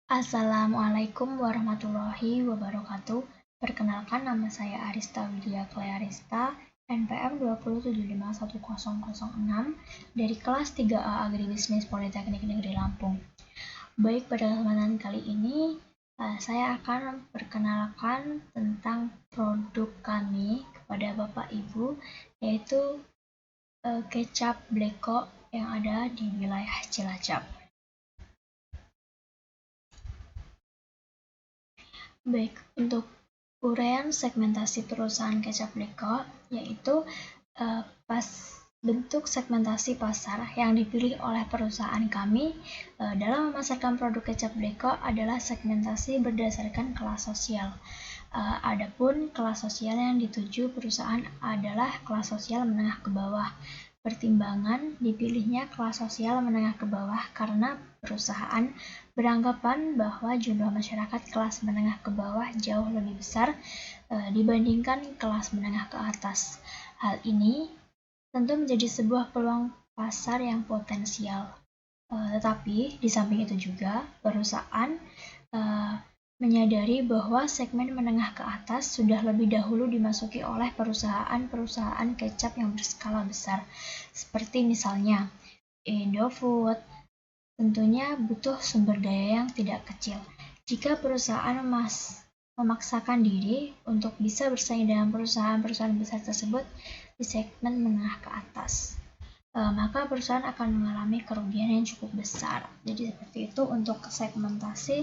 Assalamualaikum warahmatullahi wabarakatuh. Perkenalkan, nama saya Arista Widya Klearista, NPM 277510006 dari kelas 3A Agribisnis Politeknik Negeri Lampung. Baik, pada kesempatan kali ini saya akan perkenalkan tentang produk kami kepada Bapak Ibu, yaitu kecap Bleko yang ada di wilayah Cilacap. Baik, untuk uraian segmentasi perusahaan kecap Bleko, yaitu bentuk segmentasi pasar yang dipilih oleh perusahaan kami dalam memasarkan produk kecap Bleko adalah segmentasi berdasarkan kelas sosial. Adapun kelas sosial yang dituju perusahaan adalah kelas sosial menengah ke bawah. Pertimbangan dipilihnya kelas sosial menengah ke bawah karena perusahaan beranggapan bahwa jumlah masyarakat kelas menengah ke bawah jauh lebih besar dibandingkan kelas menengah ke atas. Hal ini tentu menjadi sebuah peluang pasar yang potensial. Tetapi di samping itu juga perusahaan menyadari bahwa segmen menengah ke atas sudah lebih dahulu dimasuki oleh perusahaan-perusahaan kecap yang berskala besar, seperti misalnya Indofood. Tentunya butuh sumber daya yang tidak kecil. Jika perusahaan memaksakan diri untuk bisa bersaing dengan perusahaan-perusahaan besar tersebut di segmen menengah ke atas, maka perusahaan akan mengalami kerugian yang cukup besar. Jadi seperti itu untuk segmentasi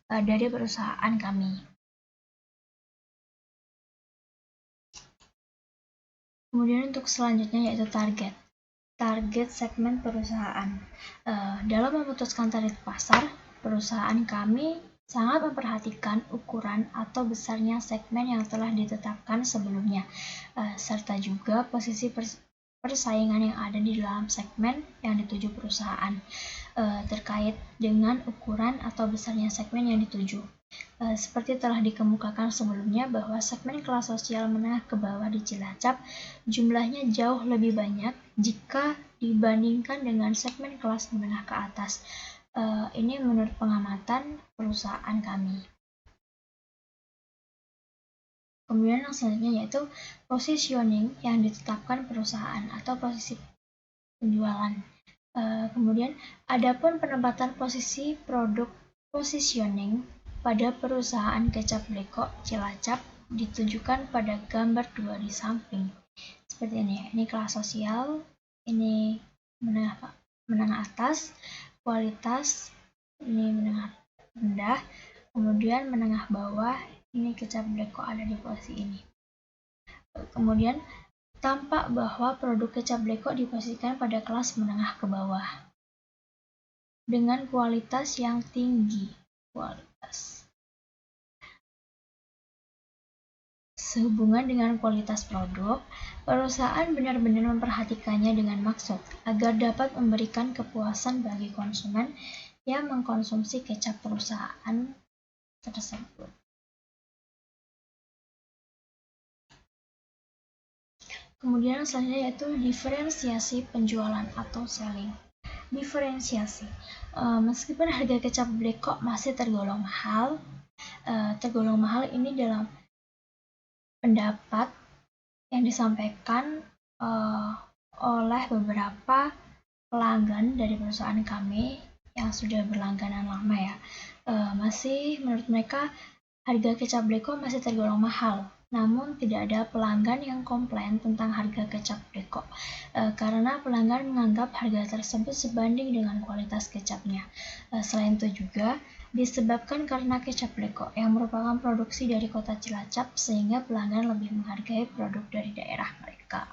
dari perusahaan kami. Kemudian untuk selanjutnya yaitu target segmen perusahaan. Dalam memutuskan target pasar, perusahaan kami sangat memperhatikan ukuran atau besarnya segmen yang telah ditetapkan sebelumnya, serta juga posisi persaingan yang ada di dalam segmen yang dituju perusahaan terkait dengan ukuran atau besarnya segmen yang dituju. Seperti telah dikemukakan sebelumnya bahwa segmen kelas sosial menengah ke bawah di Cilacap jumlahnya jauh lebih banyak jika dibandingkan dengan segmen kelas menengah ke atas. Ini menurut pengamatan perusahaan kami. Kemudian yang selanjutnya yaitu positioning yang ditetapkan perusahaan atau posisi penjualan. Kemudian adapun penempatan posisi produk positioning pada perusahaan kecap Bleko Cilacap ditujukan pada gambar 2 di samping. Seperti ini ya. Ini kelas sosial, ini menengah atas, kualitas, ini menengah rendah, kemudian menengah bawah, ini kecap Bleko ada di posisi ini. Kemudian tampak bahwa produk kecap Bleko diposisikan pada kelas menengah ke bawah dengan kualitas yang tinggi. Sehubungan dengan kualitas produk, perusahaan benar-benar memperhatikannya dengan maksud agar dapat memberikan kepuasan bagi konsumen yang mengkonsumsi kecap perusahaan tersebut. Kemudian selanjutnya yaitu diferensiasi penjualan atau selling. Diferensiasi, meskipun harga kecap Bleko masih tergolong mahal ini dalam pendapat yang disampaikan oleh beberapa pelanggan dari perusahaan kami yang sudah berlangganan lama ya. Masih menurut mereka harga kecap Bleko masih tergolong mahal. Namun tidak ada pelanggan yang komplain tentang harga kecap Bleko karena pelanggan menganggap harga tersebut sebanding dengan kualitas kecapnya. Selain itu juga disebabkan karena kecap Bleko yang merupakan produksi dari kota Cilacap sehingga pelanggan lebih menghargai produk dari daerah mereka.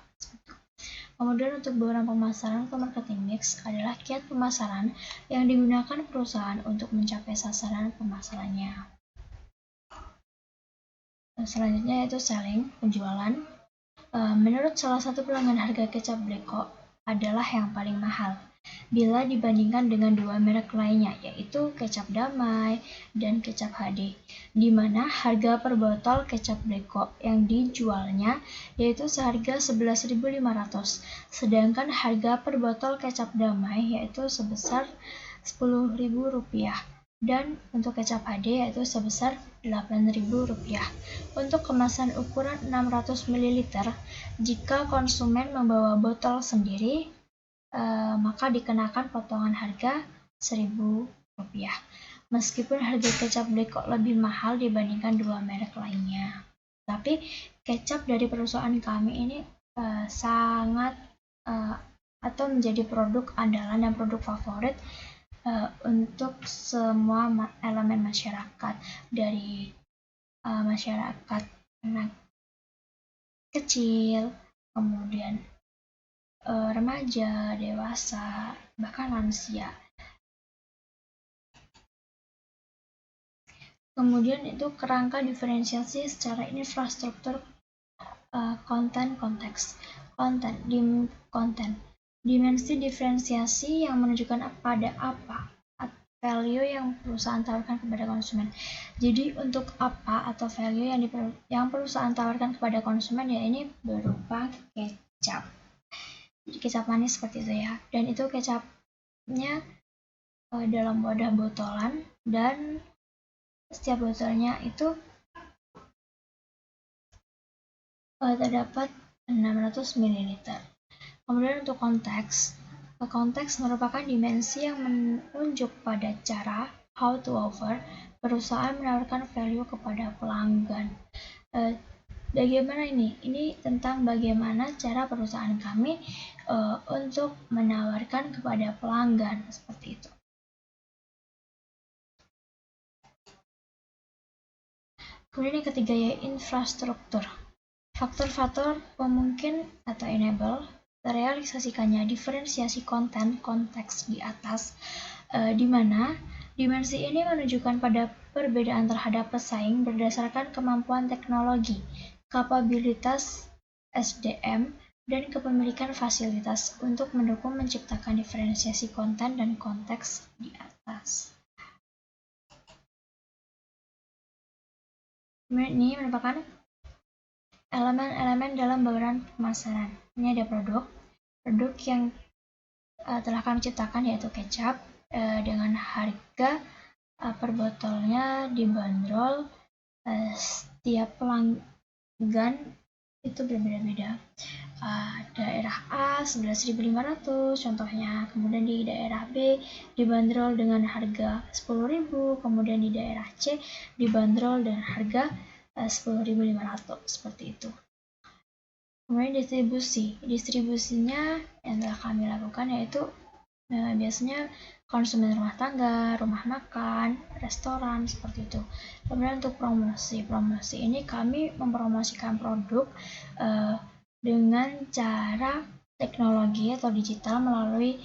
Kemudian untuk bauran pemasaran atau marketing mix adalah kiat pemasaran yang digunakan perusahaan untuk mencapai sasaran pemasarannya. Selanjutnya yaitu selling, penjualan. Menurut salah satu pelanggan harga kecap Bleko adalah yang paling mahal bila dibandingkan dengan dua merek lainnya, yaitu kecap Damai dan kecap HD, di mana harga per botol kecap Bleko yang dijualnya yaitu seharga 11.500, sedangkan harga per botol kecap Damai yaitu sebesar Rp10.000. dan untuk kecap HD yaitu sebesar Rp8.000. Untuk kemasan ukuran 600 ml, jika konsumen membawa botol sendiri, maka dikenakan potongan harga Rp1.000. Meskipun harga kecap Black kok lebih mahal dibandingkan dua merek lainnya, tapi kecap dari perusahaan kami ini sangat atau menjadi produk andalan dan produk favorit untuk semua elemen masyarakat, dari masyarakat anak kecil, kemudian remaja, dewasa, bahkan lansia. Kemudian itu kerangka diferensiasi secara infrastruktur konten konteks. Konten. Dimensi diferensiasi yang menunjukkan pada apa value yang perusahaan tawarkan kepada konsumen. Jadi untuk apa atau value yang perusahaan tawarkan kepada konsumen ya ini berupa kecap. Jadi kecap manis seperti itu ya. Dan itu kecapnya dalam wadah botolan, dan setiap botolnya itu terdapat 600 ml. Kemudian untuk konteks merupakan dimensi yang menunjuk pada cara how to offer perusahaan menawarkan value kepada pelanggan. Bagaimana ini? Ini tentang bagaimana cara perusahaan kami untuk menawarkan kepada pelanggan, seperti itu. Kemudian yang ketiga ya infrastruktur. Faktor-faktor pemungkin atau enable terrealisasikannya diferensiasi konten konteks di atas, di mana dimensi ini menunjukkan pada perbedaan terhadap pesaing berdasarkan kemampuan teknologi, kapabilitas SDM, dan kepemilikan fasilitas untuk mendukung menciptakan diferensiasi konten dan konteks di atas. Ini merupakan elemen-elemen dalam bauran pemasaran. Ini ada produk yang telah kami ciptakan yaitu kecap dengan harga per botolnya dibanderol setiap pelanggan itu berbeda-beda. Daerah A 11.500 contohnya, kemudian di daerah B dibanderol dengan harga 10.000, kemudian di daerah C dibanderol dengan harga 10.500, seperti itu. Kemudian distribusinya yang telah kami lakukan yaitu biasanya konsumen rumah tangga, rumah makan, restoran, seperti itu. Kemudian untuk promosi ini kami mempromosikan produk dengan cara teknologi atau digital melalui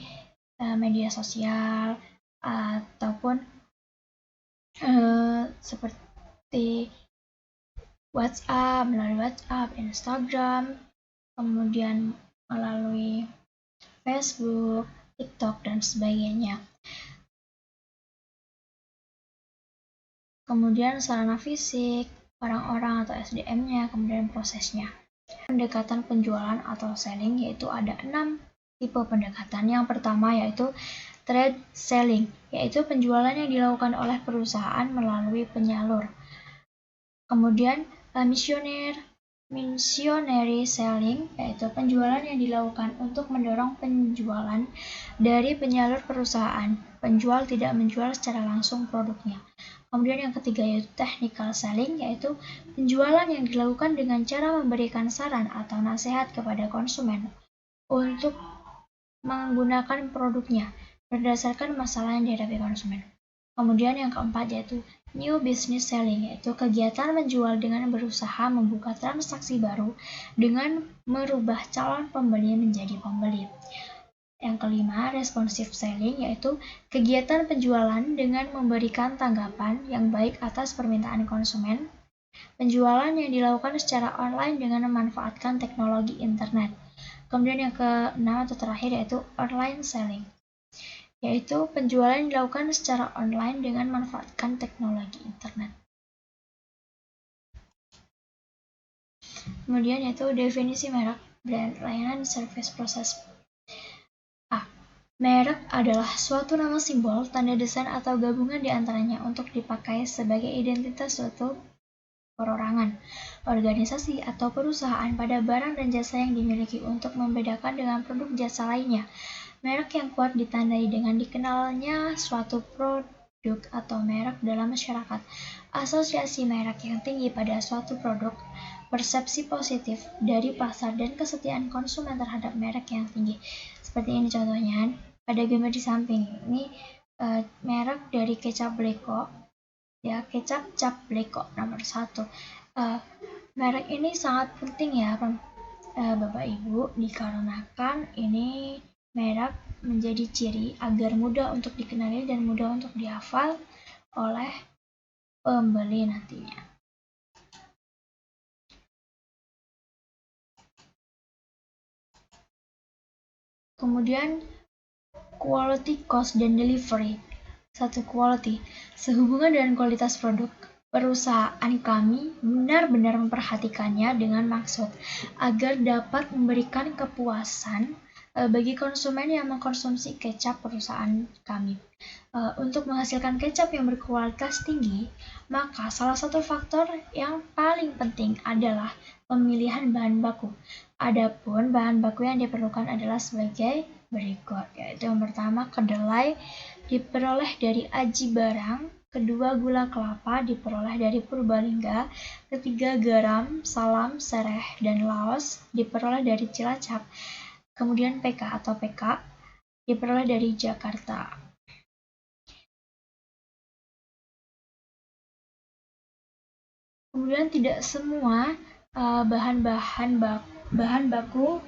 media sosial ataupun seperti melalui WhatsApp, Instagram, kemudian melalui Facebook, TikTok, dan sebagainya. Kemudian sarana fisik, orang-orang atau SDM-nya, kemudian prosesnya. Pendekatan penjualan atau selling yaitu ada 6 tipe pendekatan. Yang pertama yaitu trade selling, yaitu penjualan yang dilakukan oleh perusahaan melalui penyalur. Kemudian missionary selling, yaitu penjualan yang dilakukan untuk mendorong penjualan dari penyalur perusahaan. Penjual tidak menjual secara langsung produknya. Kemudian yang ketiga yaitu technical selling, yaitu penjualan yang dilakukan dengan cara memberikan saran atau nasihat kepada konsumen untuk menggunakan produknya berdasarkan masalah yang dihadapi konsumen. Kemudian yang keempat yaitu new business selling, yaitu kegiatan menjual dengan berusaha membuka transaksi baru dengan merubah calon pembeli menjadi pembeli. Yang kelima, responsive selling, yaitu kegiatan penjualan dengan memberikan tanggapan yang baik atas permintaan konsumen. Penjualan yang dilakukan secara online dengan memanfaatkan teknologi internet. Kemudian yang keenam atau terakhir yaitu online selling, yaitu penjualan yang dilakukan secara online dengan memanfaatkan teknologi internet. Kemudian yaitu definisi merek, brand, layanan, service, proses. Merek adalah suatu nama simbol, tanda desain atau gabungan di antaranya untuk dipakai sebagai identitas suatu perorangan, organisasi, atau perusahaan pada barang dan jasa yang dimiliki untuk membedakan dengan produk jasa lainnya. Merek yang kuat ditandai dengan dikenalnya suatu produk atau merek dalam masyarakat. Asosiasi merek yang tinggi pada suatu produk, persepsi positif dari pasar dan kesetiaan konsumen terhadap merek yang tinggi. Seperti ini contohnya, pada gambar di samping ini merek dari kecap Bleko, ya, kecap cap Bleko nomor 1. Merek ini sangat penting ya Bapak Ibu, dikarenakan ini merek menjadi ciri agar mudah untuk dikenali dan mudah untuk dihafal oleh pembeli nantinya. Kemudian quality, cost, dan delivery. 1. Quality. Sehubungan dengan kualitas produk, perusahaan kami benar-benar memperhatikannya dengan maksud agar dapat memberikan kepuasan bagi konsumen yang mengkonsumsi kecap perusahaan kami. Untuk menghasilkan kecap yang berkualitas tinggi, maka salah satu faktor yang paling penting adalah pemilihan bahan baku. Adapun bahan baku yang diperlukan adalah sebagai berikut, yaitu yang pertama kedelai diperoleh dari Aji Barang, kedua gula kelapa diperoleh dari Purbalingga, ketiga garam, salam, sereh, dan laos diperoleh dari Cilacap, kemudian PK atau PK diperoleh dari Jakarta. Kemudian tidak semua bahan baku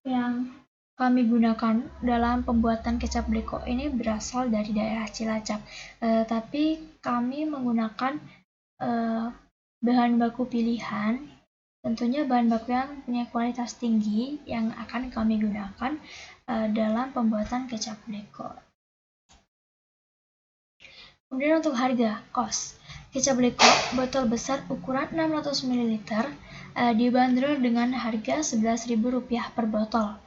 yang kami gunakan dalam pembuatan kecap Bleko ini berasal dari daerah Cilacap, tapi kami menggunakan bahan baku pilihan, tentunya bahan baku yang punya kualitas tinggi yang akan kami gunakan dalam pembuatan kecap Bleko. Kemudian untuk harga, cost. Kecap Bleko botol besar ukuran 600 ml dibanderol dengan harga Rp11.000 per botol.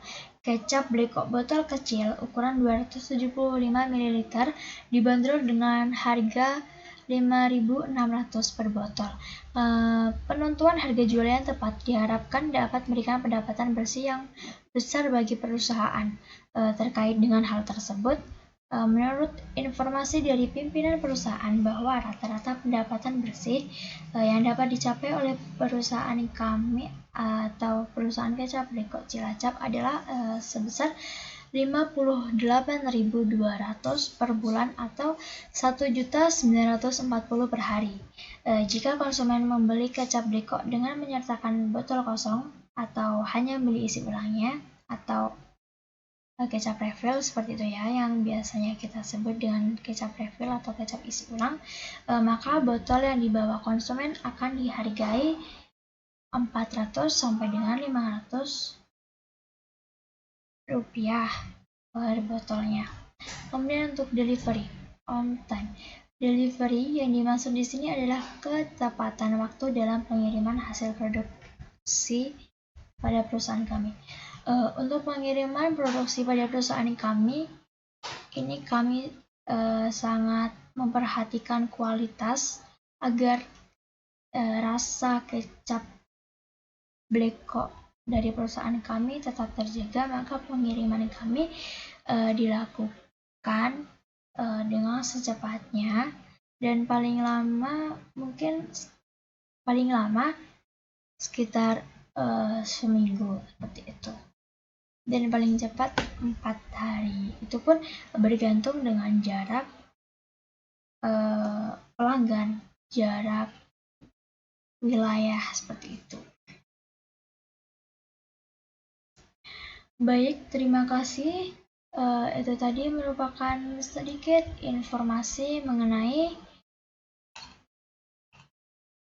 Kecap Bleko botol kecil ukuran 275 ml dibanderol dengan harga Rp5.600 per botol. Penentuan harga jual yang tepat diharapkan dapat memberikan pendapatan bersih yang besar bagi perusahaan. Terkait dengan hal tersebut, menurut informasi dari pimpinan perusahaan bahwa rata-rata pendapatan bersih yang dapat dicapai oleh perusahaan kami atau perusahaan kecap Bleko Cilacap adalah sebesar Rp58.200 per bulan atau Rp1.940 per hari. Jika konsumen membeli kecap Bleko dengan menyertakan botol kosong atau hanya beli isi ulangnya atau kecap refill seperti itu ya, yang biasanya kita sebut dengan kecap refill atau kecap isi ulang, maka botol yang dibawa konsumen akan dihargai 400 sampai dengan 500 rupiah per botolnya. Kemudian untuk delivery on time. Delivery yang dimaksud di sini adalah ketepatan waktu dalam pengiriman hasil produksi pada perusahaan kami. Untuk pengiriman produksi pada perusahaan kami, ini kami sangat memperhatikan kualitas agar rasa kecap Bleko dari perusahaan kami tetap terjaga, maka pengiriman kami dilakukan dengan secepatnya dan paling lama sekitar seminggu seperti itu. Dan paling cepat 4 hari. Itu pun bergantung dengan jarak pelanggan, jarak wilayah seperti itu. Baik, terima kasih. Itu tadi merupakan sedikit informasi mengenai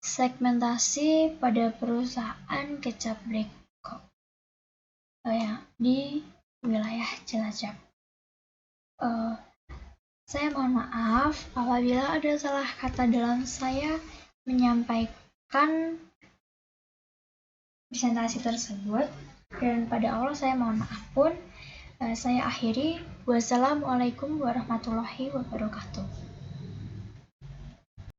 segmentasi pada perusahaan kecap Bleko di wilayah Cilacap. Saya mohon maaf apabila ada salah kata dalam saya menyampaikan presentasi tersebut, dan pada Allah saya mohon maaf pun. Saya akhiri. Wassalamualaikum warahmatullahi wabarakatuh.